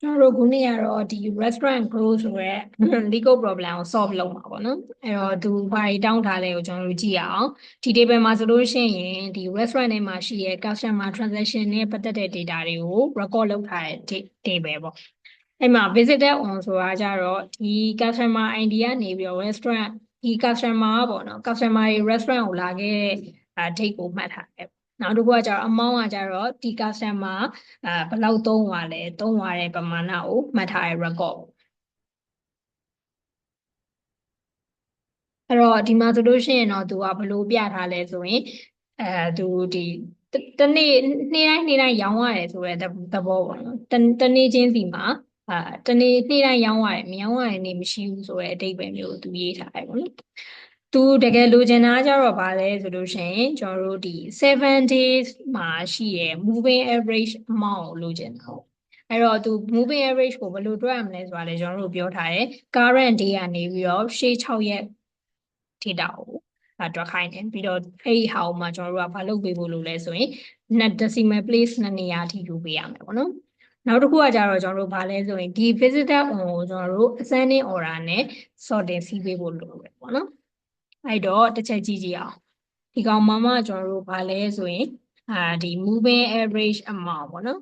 ကျွန်တော်တို့ခုနေ့ကတော့ဒီ restaurant growth ဆိုရဲ legal problem ကို solve လုပ်မှာပေါ့နော်အဲ့တော့သူဘာတွေတောင်းထားလဲကိုကျွန်တော်တို့ကြည့်ရအောင်ဒီ table မှာဆိုလို့ရှိရင်ဒီ restaurant ထဲမှာရှိရဲ့ customer transaction နဲ့ပတ်သက်တဲ့ data တွေကို record လုပ်ထားတဲ့ table ပေါ့အဲ့မှာ visitor on ဆိုတာကြတော့ဒီ customer ID ကနေပြီးတော့ restaurant ဒီ customer ပေါ့နော် customer တွေ restaurant ကိုလာခဲ့တဲ့ date ကိုမှတ်ထားတယ်နောက်တစ်ခုကကျတော့ amount ကကျတော့ဒီ customer ဘယ်လောက်သုံးသွားလဲသုံးသွားတဲ့ပမာဏကိုမှတ်ထားတဲ့ record အဲ့တော့ဒီမှာဆိုလို့ရှိရင်တော့သူကဘယ်လိုပြထားလဲဆိုရင်သူဒီတနေ့နေ့တိုင်းရောင်းရတယ်ဆိုတဲ့သဘောပေါ့နော်တနေ့ချင်းစီမှာတနေ့နေ့တိုင်းရောင်းရတယ်မရောင်းရတဲ့နေ့မရှိဘူးဆိုတဲ့အဓိပ္ပာယ်မျိုးသူရေးထားတယ်ပေါ့နော်သူတကယ်လိုချင်တာကြတော့ဗာလဲဆိုလို့ရှိရင်ကျွန်တော်တို့ဒီ7 days မှာရှိရယ် moving average amount ကိုလိုချင်တာအဲ့တော့သူ moving average ကိုဘယ်လိုတွက်ရမလဲဆိုတာလဲကျွန်တော်တို့ပြောထားတယ် current day ကနေပြီးတော့ရှေ့6ရက် data ကိုတွက်ခိုင်းတယ်ပြီးတော့အဲ့ဒီဟာကိုမှကျွန်တော်တို့ကဘာလုပ်ပေးဖို့လိုလဲဆိုရင်decimal place 2နေရာအထိယူပေးရမယ်ပေါ့နော်နောက်တစ်ခုကကြတော့ကျွန်တော်တို့ဗာလဲဆိုရင်ဒီ visitor on ကိုကျွန်တော်တို့ ascending order နဲ့ sorting စီးပေးဖို့လိုတယ်ပေါ့နော်အဲ့တော့တစ်ချက်ကြည့်ကြည့်အောင်ဒီကောင်မှကျွန်တော်တို့ဗာလဲဆိုရင်ဒီ moving average amount ပေါ့နော်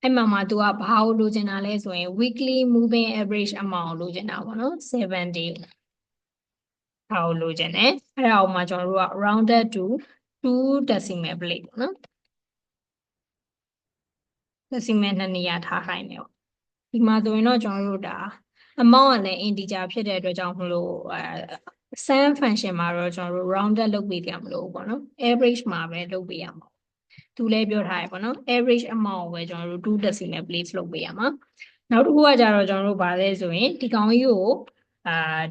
အဲ့မှာသူကဘာကိုလိုချင်တာလဲဆိုရင် weekly moving average amount ကိုလိုချင်တာပေါ့နော်7 day ဟာကိုလိုချင်တယ်အဲ့ဒါကိုမှကျွန်တော်တို့က rounded to 2 decimal place ပေါ့နော် decimal 2နေရာထားခိုင်းတယ်ပေါ့ဒီမှာဆိုရင်တော့ကျွန်တော်တို့ဒါ amount ကလည်း integer ဖြစ်တဲ့အတွက်ကြောင့်မလို့sum function မှာတော့ကျွန်တော်တို့ rounded လုပ်ပေးကြမလို့ပေါ့နော် average မှာပဲလုပ်ပေးရမှာသူလည်းပြောထားရပေါ့နော် average amount ကိုပဲကျွန်တော်တို့2 decimal place လုပ်ပေးရမှာနောက်တစ်ခုကကြတော့ကျွန်တော်တို့ဗာလဲဆိုရင်ဒီကောင်ကြီးကို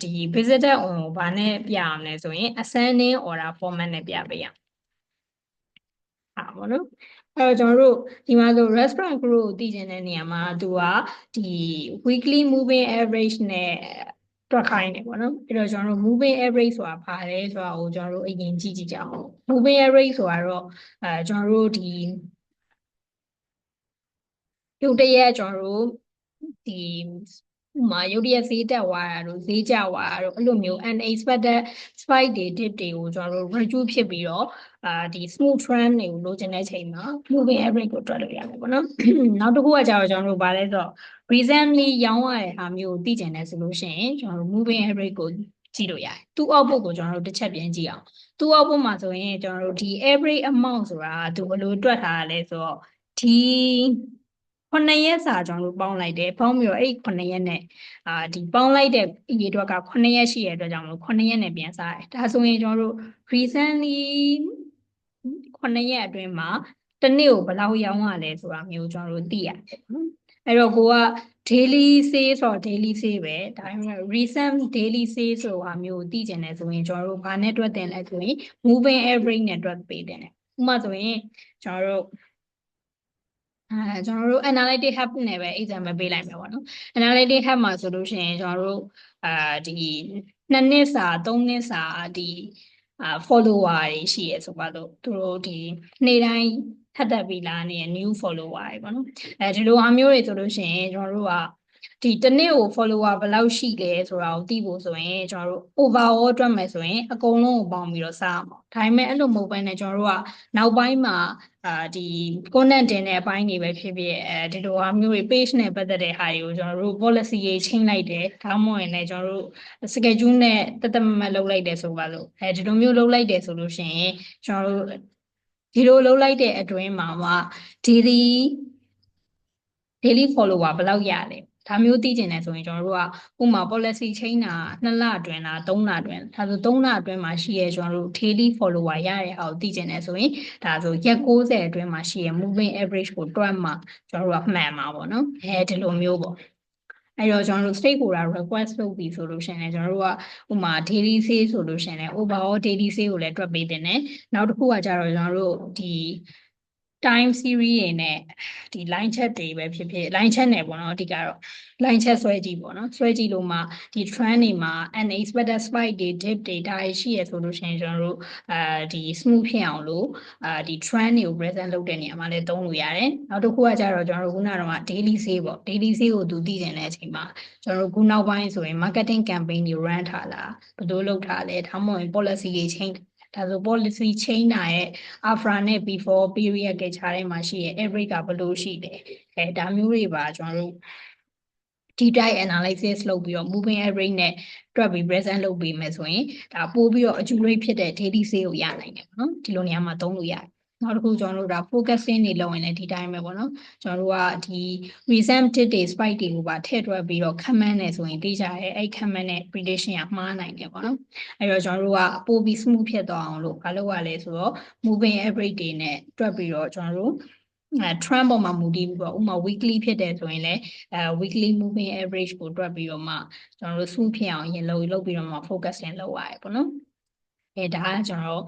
ဒီ visitor on ကိုဗာနဲ့ပြအောင်လဲဆိုရင် ascending order format နဲ့ပြပေးရအောင်ပါနော်အဲ့တော့ကျွန်တော်တို့ဒီမှာဆို restaurant group ကိုသိချင်တဲ့နေရာမှာသူကဒီ weekly moving average နဲ့တွက်ခိုင်းတယ်ပေါ့နော်အဲ့တော့ကျွန်တော်တို့ moving average ဆိုတာဘာလဲဆိုတာကိုကျွန်တော်တို့အရင်ကြည့်ကြအောင် moving average ဆိုတာတော့ကျွန်တော်တို့ဒီရုတ်တရက်ကျွန်တော်တို့ဒီဥမာရုတ်တရက်ဈေးတက်သွားတာတို့ဈေးကျသွားတာတို့အဲ့လိုမျိုး unexpected spike တွေ dip တွေကိုကျွန်တော်တို့ reduce ဖြစ်ပြီးတော့ဒီ smooth trend တွေကိုလိုချင်တဲ့ချိန်မှာ moving average ကိုတွက်လို့ရမယ်ပေါ့နော်နောက်တစ်ခုကကျတော့ကျွန်တော်တို့ဗာလဲဆိုတော့ recently ရောင်းရတဲ့ဟာမျိုးကိုသိချင်တယ်ဆိုလို့ရှိရင်ကျွန်တော်တို့ moving average ကိုကြည့်လို့ရတယ်သူ့ output ကိုကျွန်တော်တို့တစ်ချက်ပြန်ကြည့်အောင်သူ့ output မှာဆိုရင်ကျွန်တော်တို့ဒီ average amount ဆိုတာသူဘယ်လိုတွက်ထားရလဲဆိုတော့ဒီ9ရက်စာကျွန်တော်တို့ပေါင်းလိုက်တယ်ပေါင်းပြီးတော့အဲ့9ရက်နဲ့ဒီပေါင်းလိုက်တဲ့အရေအတွက်က9ရက်ရှိတဲ့အတွက်ကြောင့်မလို့9ရက်နဲ့ပြန်စားတယ်ဒါဆိုရင်ကျွန်တော်တို့ recently 9ရက်အတွင်းမှာတစ်နေ့ကိုဘယ်လောက်ရောင်းရလဲဆိုတာမျိုးကျွန်တော်တို့သိရတယ်နော်အဲ့တော့ကိုက daily sales ဆိုတော့ daily sales ပဲဒါပေမဲ့ recent daily sales ဆိုတာမျိုးကိုသိကျင်တယ်ဆိုရင်ကျွန်တော်တို့ဘာနဲ့တွက်တင်လဲဆိုရင် moving average နဲ့တွက်ပေးတယ်ဥပမာဆိုရင်ကျွန်တော်တို့ကျွန်တော်တို့ analytic hub နဲ့ပဲ example ပေးလိုက်မယ်ပေါ့နော် analytic hub မှာဆိုလို့ရှိရင်ကျွန်တော်တို့ဒီ2နှစ်စာ3နှစ်စာဒီfollower တွေရှိရဆိုပါတော့သူတို့ဒီနေ့တိုင်းထပ်တက်ပြီးလာနေ new follower တွေပေါ့နော်ဒီလိုအမျိုးတွေဆိုလို့ရှိရင်ကျွန်တော်တို့ကဒီတစ်နေ့ကို follower ဘယ်လောက်ရှိလဲဆိုတာကိုသိဖို့ဆိုရင်ကျွန်တော်တို့ overall တွက်မယ်ဆိုရင်အကုန်လုံးကိုပေါင်းပြီးတော့စားအောင်ဒါပေမဲ့အဲ့လိုမဟုတ်ဘဲနဲ့ကျွန်တော်တို့ကနောက်ပိုင်းမှာဒီ content တင်တဲ့အပိုင်းတွေပဲဖြစ်ဖြစ်ဒီလိုဟာမျိုးတွေ page နဲ့ပတ်သက်တဲ့ဟာတွေကိုကျွန်တော်တို့ policy တွေချိန်လိုက်တယ်ဒါမှမဟုတ်ရင်လည်းကျွန်တော်တို့ schedule နဲ့တသက်မလုပ်လိုက်တယ်ဆိုပါလို့ဒီလိုမျိုးလုပ်လိုက်တယ်ဆိုလို့ရှိရင်ကျွန်တော်တို့ဒီလိုလုပ်လိုက်တဲ့အတွင်းမှာမှ daily follower ဘယ်လောက်ရလဲဒါမျိုးသိကျင်တယ်ဆိုရင်ကျွန်တော်တို့ကဥပမာ policy ချိန်တာ2လအတွင်းလား3လအတွင်းဒါဆို3လအတွင်းမှာရှိရဲကျွန်တော်တို့ daily follower ရတဲ့ဟာကိုသိကျင်တယ်ဆိုရင်ဒါဆိုရက်60အတွင်းမှာရှိရဲ moving average ကိုတွက်မှကျွန်တော်တို့ကမှန်မှာပေါ့နော်ဒီလိုမျိုးပေါ့အဲ့တော့ကျွန်တော်တို့ stakeholder request လုပ်ပြီးဆိုလို့ရှိရင်ကျွန်တော်တို့ကဥမာ daily sale ဆိုလို့ရှိရင် overall daily sale ကိုလည်းတွက်ပေးတင်တယ်နောက်တစ်ခုကကြတော့ကျွန်တော်တို့ဒီ time series တွေနဲ့ဒီ line chat တွေပဲဖြစ်ဖြစ် line chat နဲ့ပေါ့နော်အဓိကတော့ line chat ဆွဲကြည့်ပေါ့နော်ဆွဲကြည့်လို့မှဒီ trend တွေမှာ unexpected spike တွေ dip တွေဒါတွေရှိရဆိုလို့ရှိရင်ကျွန်တော်တို့ဒီ smooth ဖြစ်အောင်လို့ဒီ trend တွေကို present လုပ်တဲ့နေရာမှာလည်းသုံးလို့ရတယ်နောက်တစ်ခုကကြတော့ကျွန်တော်တို့ခုနကတော့ daily sale ပေါ့ daily sale ကိုသူသိကျင်တဲ့အချိန်မှာကျွန်တော်တို့ခုနောက်ပိုင်းဆိုရင် marketing campaign တွေ run ထားလားဘယ်လိုလုပ်ထားလဲဒါမှမဟုတ် policy တွေ change ဒါဆို policy change တာရဲ့ after နဲ့ before period ကခြားထဲမှာရှိရဲ့ average ကဘယ်လိုရှိလဲဒါမျိုးတွေပါကျွန်တော်တို့ deep dive analysis လုပ်ပြီးတော့ moving average နဲ့တွက်ပြီး present လုပ်ပေးမယ်ဆိုရင်ဒါပို့ပြီးတော့ accurate ဖြစ်တဲ့ daily sale ကိုရနိုင်တယ်ပေါ့နော်ဒီလိုနေရာမှာသုံးလို့ရတယ်နောက်တစ်ခုကျွန်တော်တို့ဒါ focusing တွေလုပ်ရင်လည်းဒီတိုင်းပဲပေါ့နော်ကျွန်တော်တို့ကဒီ recent dip တွေ spike တွေကိုပါထည့်တွက်ပြီးတော့ comment နဲ့ဆိုရင်သိကြရဲအဲ့ comment နဲ့ prediction ကမှားနိုင်တယ်ပေါ့နော်အဲ့တော့ကျွန်တော်တို့ကပို့ပြီး smooth ဖြစ်သွားအောင်လို့မလုပ်ရလဲဆိုတော့ moving average တွေနဲ့တွက်ပြီးတော့ကျွန်တော်တို့trend ပေါ်မှာမူတည်ပြီးတော့ဥပမာ weekly ဖြစ်တယ်ဆိုရင်လည်းweekly moving average ကိုတွက်ပြီးတော့မှကျွန်တော်တို့ smooth ဖြစ်အောင်ရင်လုပ်ပြီးတော့မှ focusing လုပ်ရတယ်ပေါ့နော်ဒါကကျွန်တော်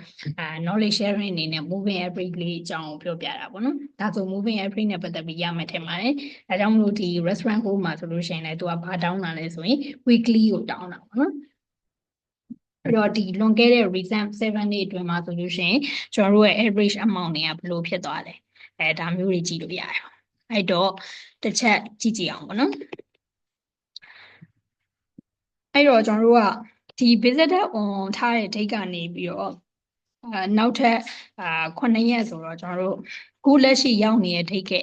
knowledge sharing အနေနဲ့ moving average လေးအကြောင်းပြောပြတာပေါ့နော်ဒါဆို moving average နဲ့ပတ်သက်ပြီးရမယ်ထင်ပါတယ်ဒါကြောင့်မလို့ဒီ restaurant code မှာဆိုလို့ရှိရင်လည်းသူကဘာတောင်းတာလဲဆိုရင် weekly ကိုတောင်းတာပေါ့နော်အဲ့တော့ဒီလွန်ခဲ့တဲ့ recent 7 day အတွင်းမှာဆိုလို့ရှိရင်ကျွန်တော်တို့ရဲ့ average amount တွေကဘယ်လိုဖြစ်သွားလဲဒါမျိုးတွေကြည့်လို့ရတယ်အဲ့တော့တစ်ချက်ကြည့်အောင်ပေါ့နော်အဲ့တော့ကျွန်တော်တို့ကဒီ visitor on ထားတဲ့ date ကနေပြီးတော့နောက်ထပ်9ရက်ဆိုတော့ကျွန်တော်တို့ခုလက်ရှိရောက်နေတဲ့ date က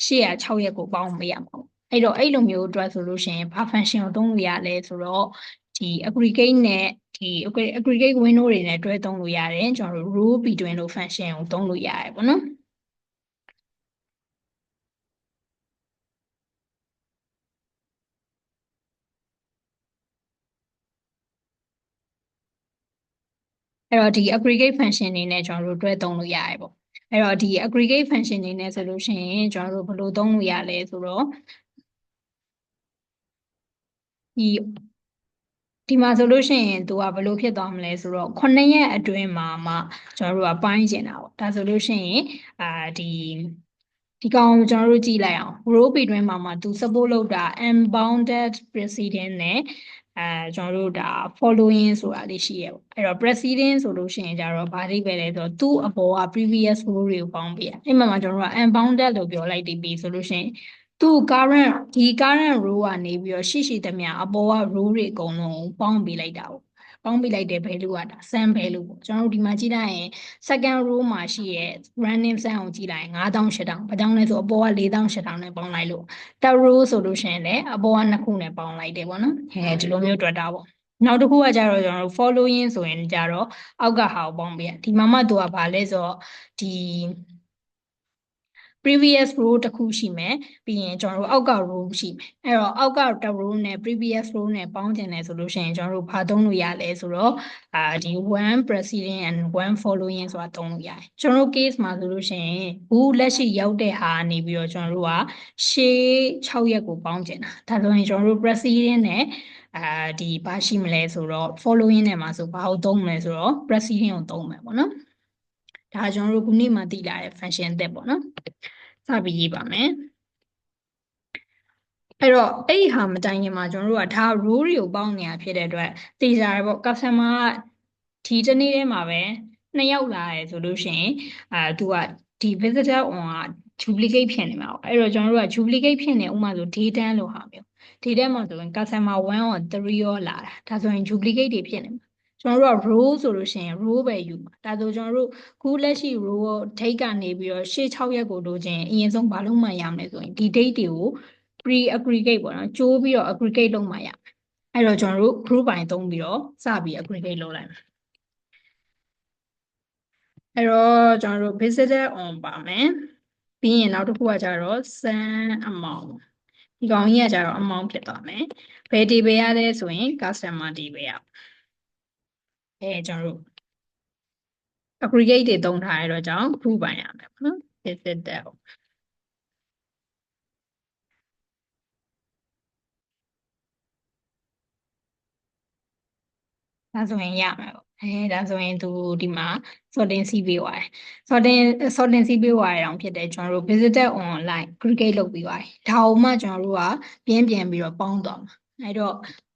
606ရက်ကိုပေါင်းပေးရမှာပေါ့အဲ့တော့အဲ့လိုမျိုးအတွက်ဆိုလို့ရှိရင်ဘာ function ကိုသုံးလို့ရလဲဆိုတော့ဒီ aggregate နဲ့ဒီ aggregate window တွေနဲ့တွဲသုံးလို့ရတယ်ကျွန်တော်တို့ row between လို့ function ကိုသုံးလို့ရတယ်ပေါ့နော်အဲ့တော့ဒီ aggregate function နေနဲ့ကျွန်တော်တို့တွဲသုံးလို့ရတယ်ပေါ့အဲ့တော့ဒီ aggregate function နေနဲ့ဆိုလို့ရှိရင်ကျွန်တော်တို့ဘယ်လိုသုံးလို့ရလဲဆိုတော့ဒီမှာဆိုလို့ရှိရင်သူကဘယ်လိုဖြစ်သွားမလဲဆိုတော့9ရက်အတွင်းမှာမှကျွန်တော်တို့ကပိုင်းကျင်တာပေါ့ဒါဆိုလို့ရှိရင်ဒီကောင်ကျွန်တော်တို့ကြည့်လိုက်အောင် row between မှာသူ support လုပ်တာ unbounded precedent နဲ့ကျွန်တော်တို့ဒါ following ဆိုတာလေးရှိရပေါ့အဲ့တော့ precedent ဆိုလို့ရှိရင်ကြတော့ဘာအိဗယ်လဲဆိုတော့သူ့အပေါ်က previous row တွေကိုပေါင်းပြအဲ့မှာကျွန်တော်တို့က unbounded လို့ပြောလိုက်ပြီဆိုလို့ရှိရင်သူ current row ကနေပြီးတော့ရှိသမျှအပေါ်က row တွေအကုန်လုံးပေါင်းပေးလိုက်တာပေါ့ပေါင်းပေးလိုက်တဲ့ value ကဒါ sum value ပေါ့ကျွန်တော်တို့ဒီမှာကြည့်လိုက်ရင် second row မှာရှိရဲ့ random sum ကိုကြည့်လိုက်ရင်9000 8000ဘာကြောင့်လဲဆိုအပေါ်က4000 8000နဲ့ပေါင်းလိုက်လို့ third row ဆိုလို့ရှိရင်လည်းအပေါ်က2ခုနဲ့ပေါင်းလိုက်တယ်ပေါ့နော်ဒီလိုမျိုးတွက်တာပေါ့နောက်တစ်ခုကကြတော့ကျွန်တော်တို့ following ဆိုရင်ကြတော့အောက်ကဟာကိုပေါင်းပေးရဒီမှာမှသူကဘာလဲဆိုတော့ဒီ previous row တစ်ခုရှိမယ်ပြီးရင်ကျွန်တော်တို့အောက်က row ရှိမယ်အဲ့တော့အောက်က row နဲ့ previous row နဲ့ပေါင်းတင်တယ်ဆိုလို့ရှိရင်ကျွန်တော်တို့ဘာသုံးလို့ရလဲဆိုတော့ဒီ one preceding and one following ဆိုတာသုံးလို့ရတယ်ကျွန်တော်တို့ case မှာဆိုလို့ရှိရင်ဘူးလက်ရှိရောက်တဲ့ဟာနေပြီးတော့ကျွန်တော်တို့ကရှေ့6ရက်ကိုပေါင်းတင်တာဒါဆိုရင်ကျွန်တော်တို့ preceding နဲ့ဒီဘာရှိမလဲဆိုတော့ following နဲ့မှာဆိုဘာကိုသုံးမလဲဆိုတော့ preceding ကိုသုံးမယ်ပေါ့နော်ဒါကျွန်တော်တို့ခုနေ့မှသိလာတဲ့ function အသစ်ပေါ့နော်စပြီးရေးပါမယ်အဲ့တော့အဲ့ဒီဟာမတိုင်ခင်မှာကျွန်တော်တို့ကဒါ row တွေကိုပေါင်းနေတာဖြစ်တဲ့အတွက်သိကြရပေါ့ customer ကဒီတစ်နေ့ထဲမှာပဲ2ယောက်လာတယ်ဆိုလို့ရှိရင်သူကဒီ visitor on က duplicate ဖြစ်နေမှာပေါ့အဲ့တော့ကျွန်တော်တို့က duplicate ဖြစ်နေဥပမာဆို day 10လို့ဟာမျိုး day 10မှာဆိုရင် customer 1 or 3ရောလာတာဒါဆိုရင် duplicate တွေဖြစ်နေမှာကျွန်တော်တို့က row ဆိုလို့ရှိရင် row ပဲယူမှာဒါဆိုကျွန်တော်တို့ခုလက်ရှိ row ကို date ကနေပြီးတော့ရှေ့6ရက်ကိုလိုချင်အရင်ဆုံးဘာလို့မှရမလဲဆိုရင်ဒီ date တွေကို pre aggregate ပေါ့နော်ကြိုးပြီးတော့ aggregate လုပ်မှရမယ်အဲ့တော့ကျွန်တော်တို့ group by သုံးပြီးတော့စပြီး aggregate လုပ်လိုက်မယ်အဲ့တော့ကျွန်တော်တို့ visitor on ပါမယ်ပြီးရင်နောက်တစ်ခုကကြတော့ sum amount ဒီကောင်ကြီးကကြတော့ amount ဖြစ်သွားမယ်ဘယ် table ရလဲဆိုရင် customer table ရကျွန်တော်တို့ aggregate တွေသုံးထားရတော့ကြောင့် group by ရမယ်ပေါ့နော် visitor ဒါဆိုရင်ရမယ်ပေါ့ ဒါဆိုရင်သူဒီမှာ sorting စီးပေးသွားတယ် sorting စီးပေးသွားရအောင်ဖြစ်တယ်ကျွန်တော်တို့ visitor online aggregate လုပ်ပြီးသွားတယ်ဒါအောင်မှကျွန်တော်တို့ကပြန်ပြီးတော့ပေါင်းသွားမှာအဲ့တော့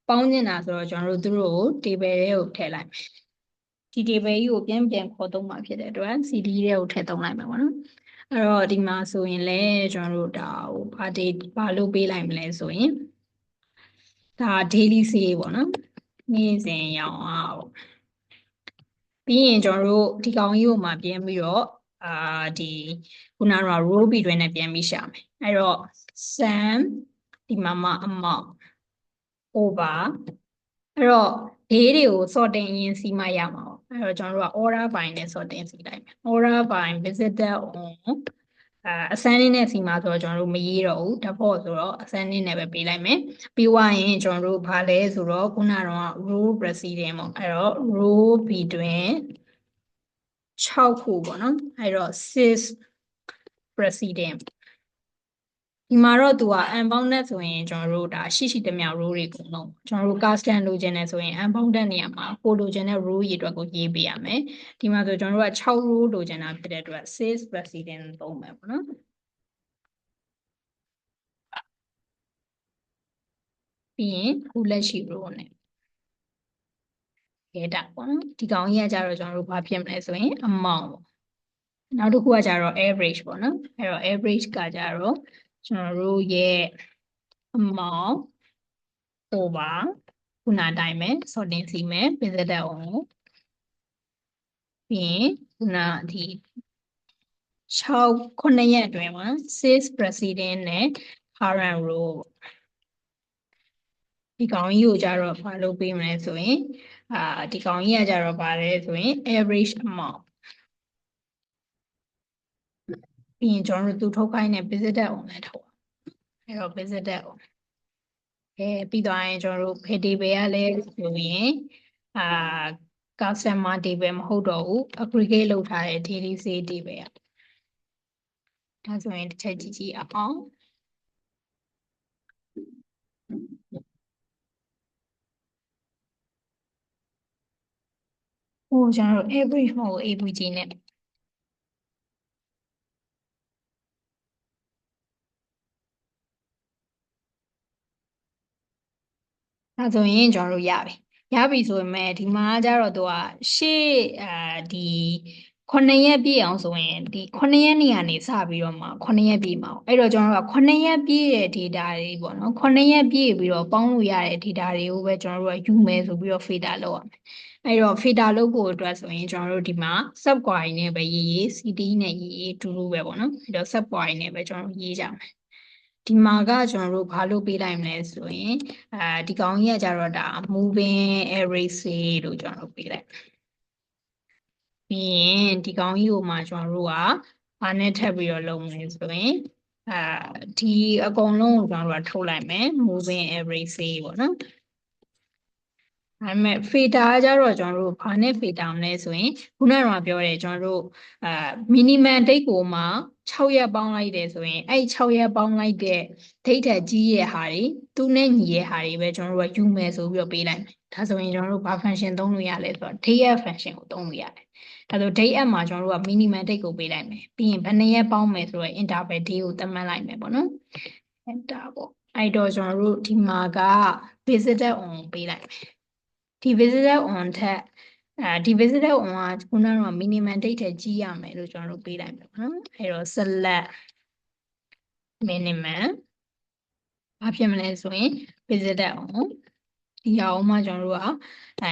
ပေါင်းနေတာဆိုတော့ကျွန်တော်တို့သူတို့ကို table တွေကိုထည့်လိုက်မယ်ဒီ table ကြီးကိုပြန်ခေါ်သုံးမှာဖြစ်တဲ့အတွက် cd တွေကိုထည့်သုံးလိုက်မယ်ပေါ့နော်အဲ့တော့ဒီမှာဆိုရင်လည်းကျွန်တော်တို့ဒါဟိုဘာလုပ်ပေးလိုက်မလဲဆိုရင်ဒါ daily sale ပေါ့နော်နေ့စဉ်ရောင်းအားပေါ့ပြီးရင်ကျွန်တော်တို့ဒီကောင်ကြီးကိုမှပြန်ပြီးတော့ဒီခုနက row ပြီးတွင်နဲ့ပြန်ပြီးရှာမယ်အဲ့တော့ sum ဒီမှာမှ amount over အဲ့တော့ day တွေကို sorting အရင်စီးမှရမှာပေါ့အဲ့တော့ကျွန်တော်တို့က order by နဲ့ sorting စီးလိုက်မယ် order by visitor on ascending နဲ့စီမှာဆိုတော့ကျွန်တော်တို့မရေးတော့ဘူး default ဆိုတော့ ascending နဲ့ပဲပေးလိုက်မယ်ပြီးွားရင်ကျွန်တော်တို့ဘာလဲဆိုတော့ခုနကတော့ row preceding ပေါ့အဲ့တော့ row ပြီးတွင်6ခုပေါ့နော်အဲ့တော့6 preceding ဒီမှာတော့သူက unbounded ဆိုရင်ကျွန်တော်တို့ဒါရှိသမျှ row တွေကုန်လုံးကျွန်တော်တို့ custom လိုချင်တယ်ဆိုရင် unbounded နေရာမှာကိုလိုချင်တဲ့ row ရေအတွက်ကိုရေးပေးရမယ်ဒီမှာဆိုကျွန်တော်တို့က6 row လိုချင်တာဖြစ်တဲ့အတွက်6 preceding သုံးမယ်ပေါ့နော်ပြီးရင်ခုလက်ရှိ row နဲ့data ပေါ့နော်ဒီကောင်ကြီးကကြတော့ကျွန်တော်တို့ဘာဖြစ်မလဲဆိုရင် amount ပေါ့နောက်တစ်ခုကကြတော့ average ပေါ့နော်အဲ့တော့ average ကကြတော့ကျွန်တော်တို့ရဲ့ amount over ခုနအတိုင်းပဲ sorting စီမယ် visitor on ပြီးရင်ခုနဒီ9ရက်အတွင်းမှာ6 preceding နဲ့ current row ဒီကောင်ကြီးကိုကြတော့ဘာလုပ်ပေးမလဲဆိုရင်ဒီကောင်ကြီးကကြတော့ဘာလဲဆိုရင် average amount ပြီးရင်ကျွန်တော်တို့သူထုတ်ခိုင်းတဲ့ visitor on နဲ့ထုတ်အဲ့တော့ visitor on ပြီးသွားရင်ကျွန်တော်တို့ဖေး table ကလည်းဆိုရင်customer table မဟုတ်တော့ဘူး aggregate လုပ်ထားတဲ့ daily sale table ဒါဆိုရင်တစ်ချက်ကြည့်အောင်ဟိုကျွန်တော်တို့ average မဟုတ် average နဲ့ဒါဆိုရင်ကျွန်တော်တို့ရပြီဆိုပေမဲ့ဒီမှာကျတော့သူကရှေ့ဒီ9ရက်ပြည့်အောင်ဆိုရင်ဒီ9ရက်နေ့ကနေစပြီးတော့မှ9ရက်ပြည့်မှာအဲ့တော့ကျွန်တော်တို့က9ရက်ပြည့်တဲ့ data တွေပေါ့နော်9ရက်ပြည့်ပြီးတော့ပေါင်းလို့ရတဲ့ data တွေကိုပဲကျွန်တော်တို့ကယူမယ်ဆိုပြီးတော့ filter လုပ်ရမယ်အဲ့တော့ filter လုပ်ဖို့အတွက်ဆိုရင်ကျွန်တော်တို့ဒီမှာ sub query နဲ့ပဲရေး cd နဲ့ရေးတူတူပဲပေါ့နော်အဲ့တော့ sub query နဲ့ပဲကျွန်တော်တို့ရေးကြမယ်ဒီမှာကကျွန်တော်တို့ဘာလို့ပေးလိုက်မလဲဆိုရင်ဒီကောင်ကြီးကကြတော့ဒါ moving array လို့ကျွန်တော်တို့ပေးလိုက်ပြီးရင်ဒီကောင်ကြီးကိုမှကျွန်တော်တို့ကဘာနဲ့ထပ်ပြီးတော့လုပ်မလဲဆိုရင်ဒီအကုန်လုံးကိုကျွန်တော်တို့ကထုတ်လိုက်မယ် moving array ပေါ့နော်ဒါပေမဲ့ filter ကြတော့ကျွန်တော်တို့ဘာနဲ့ filter မလဲဆိုရင်ခုနကပြောတယ်ကျွန်တော်တို့minimum date ကိုမှ6ရက်ပေါင်းလိုက်တယ်ဆိုရင်အဲ့6ရက်ပေါင်းလိုက်တဲ့ date ထက်ကြီးရဲ့ဟာတွေသူနဲ့ညီရဲ့ဟာတွေပဲကျွန်တော်တို့ကယူမယ်ဆိုပြီးတော့ပေးလိုက်မယ်ဒါဆိုရင်ကျွန်တော်တို့ဘာ function သုံးလို့ရလဲဆိုတော့ date at function ကိုသုံးလို့ရတယ်ဒါဆို date at မှာကျွန်တော်တို့က minimum date ကိုပေးလိုက်မယ်ပြီးရင်ဘယ်နှစ်ရက်ပေါင်းမယ်ဆိုတော့ interval day ကိုသတ်မှတ်လိုက်မယ်ပေါ့နော်ဒါပေါ့အဲ့တော့ကျွန်တော်တို့ဒီမှာက visitor on ပေးလိုက်မယ်ဒီ visitor on ထက်ဒီ visitor on ကခုနက minimum date ထက်ကြီးရမယ်လို့ကျွန်တော်တို့ပေးလိုက်မယ်နော်အဲ့တော့ select minimum ဘာဖြစ်မလဲဆိုရင် visitor on ဒီအောင်မှကျွန်တော်တို့က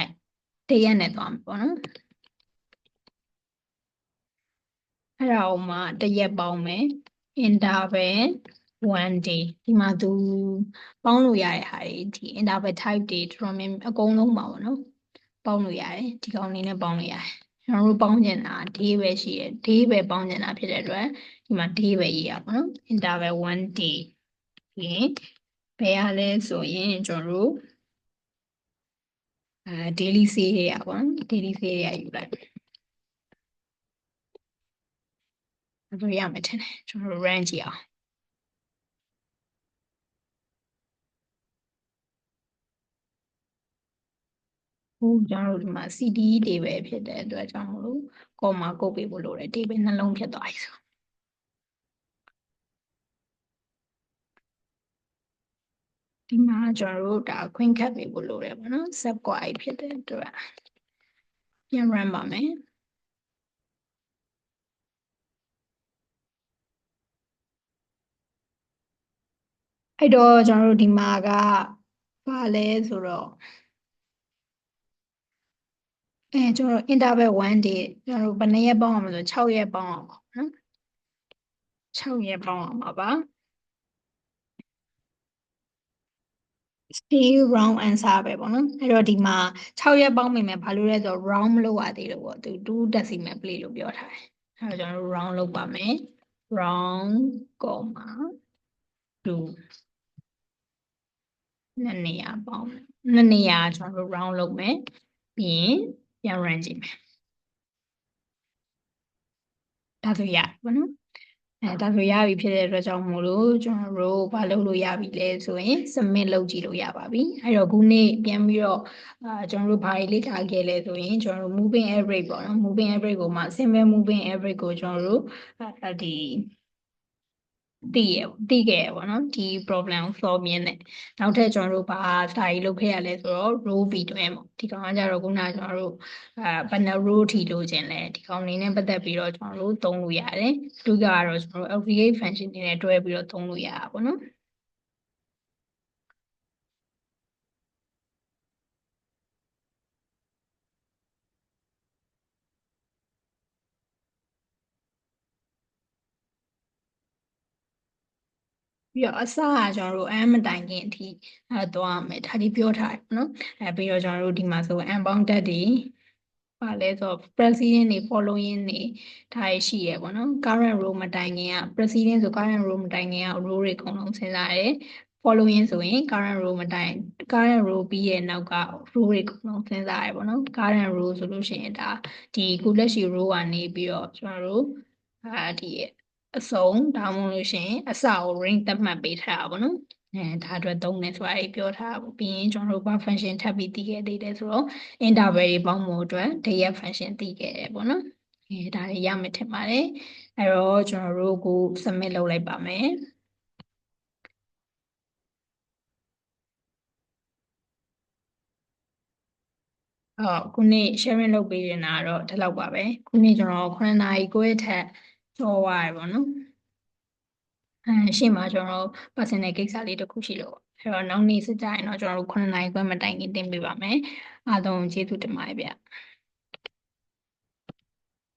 တရက်နဲ့သွားမှာပေါ့နော်အဲ့ဒါအောင်မှတရက်ပေါင်းမယ် interval 1 day ဒီမှာသူပေါင်းလို့ရတဲ့ဟာတွေဒီ interval type တွေတော်တော်များအကုန်လုံးပါပေါ့နော်ပေါင်းလို့ရတယ်ဒီကောင်လေးနဲ့ပေါင်းလို့ရတယ်ကျွန်တော်တို့ပေါင်းကျင်တာ day ပဲရှိတယ် day ပဲပေါင်းကျင်တာဖြစ်တဲ့အတွက်ဒီမှာ day ပဲရေးရပါတော့ interval 1 day ပြီးရင်ဘယ်ရလဲဆိုရင်ကျွန်တော်တို့daily sale တွေရပါတော့ daily sale တွေယူလိုက်အဲ့ရမယ်ထင်တယ်ကျွန်တော်တို့ run ကြည့်အောင် ဟိုကျွန်တော်တို့ဒီမှာ CDE တွေပဲဖြစ်တဲ့အတွက်ကြောင့်မလို့ကောမှာကုတ်ပေးဖို့လိုတယ်ဒီပဲနှလုံးဖြစ်သွားပြီဆိုဒီမှာကျွန်တော်တို့ဒါခွင့်ခတ်ပေးဖို့လိုတယ်ပေါ့နော် sub query ဖြစ်တဲ့အတွက်ပြန် run ပါမယ်အဲ့တော့ကျွန်တော်တို့ဒီမှာကဘာလဲဆိုတော့ကျွန်တော် interval 1 day ကျွန်တော်တို့ဘယ်နှစ်ရက်ပေါင်းအောင်မလို့6ရက်ပေါင်းအောင်ပါနော်6ရက်ပေါင်းအောင်ပါ still wrong answer ပဲပေါ့နော်အဲ့တော့ဒီမှာ6ရက်ပေါင်းမိမယ်ဘာလို့လဲဆိုတော့ wrong မလုပ်ရသေးလို့ပေါ့သူ2 decimal place လို့ပြောထားတယ်အဲ့တော့ကျွန်တော်တို့ wrong လုပ်ပါမယ် wrong comma 2နှစ်နေရာပေါင်းနှစ်နေရာကျွန်တော်တို့ round လုပ်မယ်ပြီးရင်ပြန် run ကြည့်မယ်ဒါဆိုရပါနော်ဒါဆိုရပြီဖြစ်တဲ့အတွက်ကြောင့်မို့လို့ကျွန်တော်တို့ဘာလုပ်လို့ရပြီလဲဆိုရင် submit လုပ်ကြည့်လို့ရပါပြီအဲ့တော့ခုနေ့ပြန်ပြီးတော့ကျွန်တော်တို့ဘာတွေလေ့လာခဲ့လဲဆိုရင်ကျွန်တော်တို့ moving average ပေါ့နော် moving average ကိုမှ simple moving average ကိုကျွန်တော်တို့ဒီသိခဲ့ရပေါ့နော်ဒီ problem ကို solve မြင်တယ်နောက်ထပ်ကျွန်တော်တို့ဘာစာရေးလုပ်ခဲ့ရလဲဆိုတော့ row ပြီးတွဲပေါ့ဒီကောင်ကကြတော့ခုနကကျွန်တော်တို့ဘယ်နှ row ထိလို့ခြင်းလဲဒီကောင်လေးနဲ့ပတ်သက်ပြီးတော့ကျွန်တော်တို့သုံးလို့ရတယ်ဒုတိယကတော့ကျွန်တော်တို့ aggregate function တွေနဲ့တွဲပြီးတော့သုံးလို့ရတာပေါ့နော်ပြီးတော့အစကကျွန်တော်တို့မတိုင်ခင်အထိသွားရမယ်ဒါဒီပြောထားတယ်နော်ပြီးတော့ကျွန်တော်တို့ဒီမှာဆို unbounded တွေပါလဲဆိုတော့ president တွေ following တွေဒါရရှိရပေါ့နော် current row မတိုင်ခင်က president ဆို current row မတိုင်ခင်က row တွေအကုန်လုံးစဉ်းစားရတယ် following ဆိုရင် current row မတိုင် current row ပြီးရဲ့နောက်က row တွေအကုန်လုံးစဉ်းစားရတယ်ပေါ့နော် current row ဆိုလို့ရှိရင်ဒါဒီခုလက်ရှိ row ကနေပြီးတော့ကျွန်တော်တို့ဒီအစုံဒါမှမဟုတ်လို့ရှိရင်အစကို ring သတ်မှတ်ပေးထားတာပေါ့နော်ဒါအတွက်သုံးတယ်ဆိုတာပြောထားပါပြီးရင်ကျွန်တော်တို့ဘာ function ထပ်ပြီးတည်ခဲ့သေးတယ်ဆိုတော့ interval တွေပေါင်းဖို့အတွက် def function တည်ခဲ့တယ်ပေါ့နော်ဒါတွေရမယ်ထင်ပါတယ်အဲ့တော့ကျွန်တော်တို့ကို submit လုပ်လိုက်ပါမယ်ခုနေ့ sharing လုပ်ပေးနေတာတော့ဒီလောက်ပါပဲခုနေ့ကျွန်တော်9နာရီကိုထက်ကျော်သွားရပါတော့ရှေ့မှာကျွန်တော် personal ကိစ္စလေးတစ်ခုရှိလို့အဲ့တော့နောက်နေ့စကြရင်တော့ကျွန်တော်တို့9နာရီခွဲမတိုင်ခင်တင်ပေးပါမယ်အားလုံးကျေးဇူးတင်ပါတယ်ဗျ